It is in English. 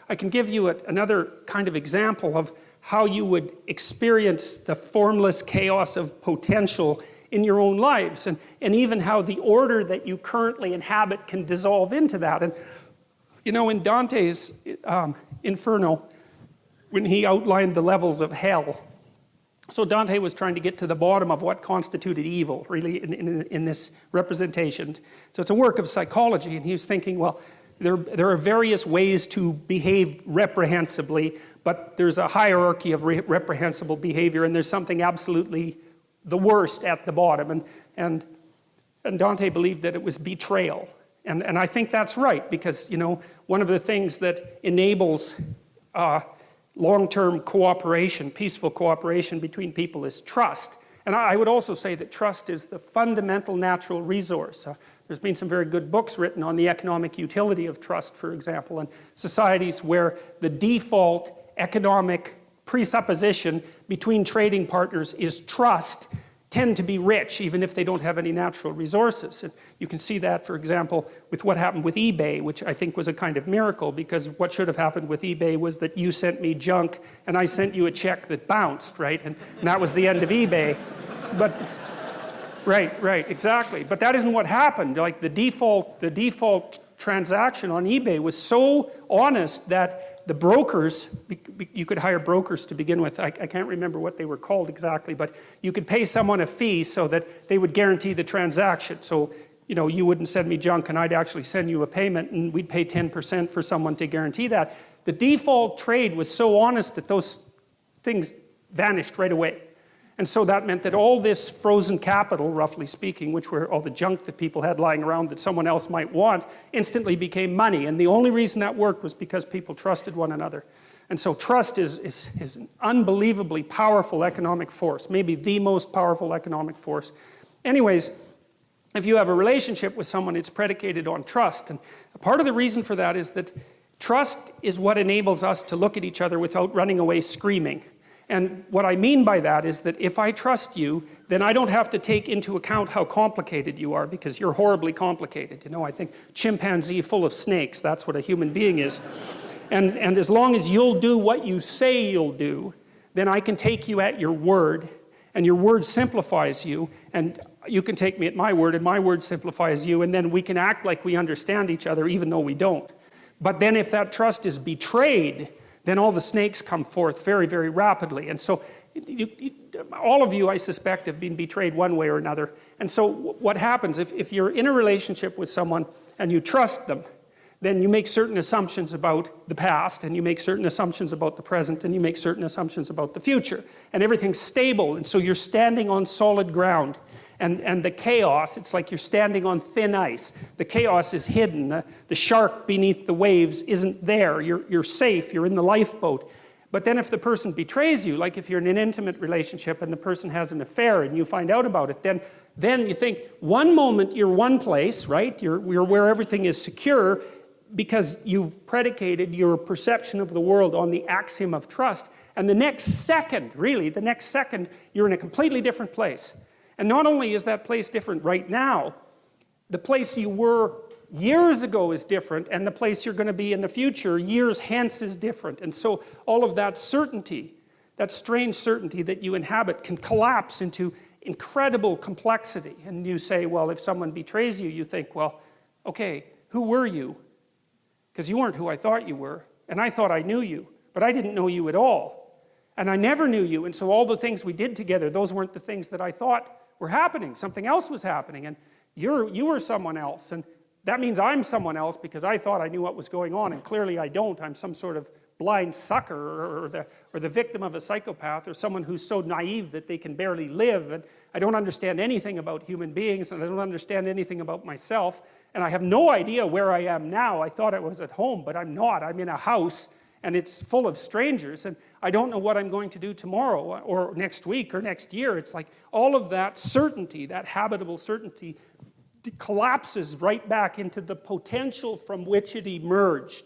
I can give you another kind of example of how you would experience the formless chaos of potential in your own lives, and even how the order that you currently inhabit can dissolve into that. And you know, in Dante's Inferno, when he outlined the levels of hell, so Dante was trying to get to the bottom of what constituted evil, really, in this representation. So it's a work of psychology, and he was thinking, well, there are various ways to behave reprehensibly, but there's a hierarchy of reprehensible behavior, and there's something absolutely the worst at the bottom. And Dante believed that it was betrayal. And I think that's right, because, you know, one of the things that enables long-term cooperation, peaceful cooperation between people is trust. And I would also say that trust is the fundamental natural resource. There's been some very good books written on the economic utility of trust, for example, and societies where the default economic presupposition between trading partners is trust tend to be rich, even if they don't have any natural resources. And you can see that, for example, with what happened with eBay, which I think was a kind of miracle, because what should have happened with eBay was that you sent me junk and I sent you a check that bounced, right? And that was the end of eBay. But, right, exactly. But that isn't what happened. Like the default transaction on eBay was so honest that the brokers, you could hire brokers to begin with. I can't remember what they were called exactly, but you could pay someone a fee so that they would guarantee the transaction. So, you know, you wouldn't send me junk and I'd actually send you a payment, and we'd pay 10% for someone to guarantee that. The default trade was so honest that those things vanished right away. And so that meant that all this frozen capital, roughly speaking, which were all the junk that people had lying around that someone else might want, instantly became money. And the only reason that worked was because people trusted one another. And so trust is an unbelievably powerful economic force, maybe the most powerful economic force. Anyways, if you have a relationship with someone, it's predicated on trust. And part of the reason for that is that trust is what enables us to look at each other without running away screaming. And what I mean by that is that if I trust you, then I don't have to take into account how complicated you are, because you're horribly complicated. You know, I think chimpanzee full of snakes, that's what a human being is. And as long as you'll do what you say you'll do, then I can take you at your word, and your word simplifies you, and you can take me at my word, and my word simplifies you, and then we can act like we understand each other even though we don't. But then if that trust is betrayed, then all the snakes come forth very, very rapidly. And so all of you, I suspect, have been betrayed one way or another. And so what happens, if you're in a relationship with someone and you trust them, then you make certain assumptions about the past, and you make certain assumptions about the present, and you make certain assumptions about the future. And everything's stable, and so you're standing on solid ground. And the chaos, it's like you're standing on thin ice. The chaos is hidden. The shark beneath the waves isn't there. You're safe. You're in the lifeboat. But then if the person betrays you, like if you're in an intimate relationship and the person has an affair and you find out about it, then you think, one moment you're one place, right? You're where everything is secure because you've predicated your perception of the world on the axiom of trust. And the next second, really, the next second, you're in a completely different place. And not only is that place different right now, the place you were years ago is different, and the place you're going to be in the future, years hence, is different. And so all of that certainty, that strange certainty that you inhabit, can collapse into incredible complexity. And you say, well, if someone betrays you, you think, well, okay, who were you? Because you weren't who I thought you were, and I thought I knew you, but I didn't know you at all. And I never knew you, and so all the things we did together, those weren't the things that I thought were happening. Something else was happening, and you were someone else, and that means I'm someone else because I thought I knew what was going on, and clearly I don't. I'm some sort of blind sucker, or the victim of a psychopath, or someone who's so naive that they can barely live, and I don't understand anything about human beings, and I don't understand anything about myself, and I have no idea where I am now. I thought I was at home, but I'm not. I'm in a house, and it's full of strangers, and I don't know what I'm going to do tomorrow, or next week, or next year. It's like all of that certainty, that habitable certainty, collapses right back into the potential from which it emerged.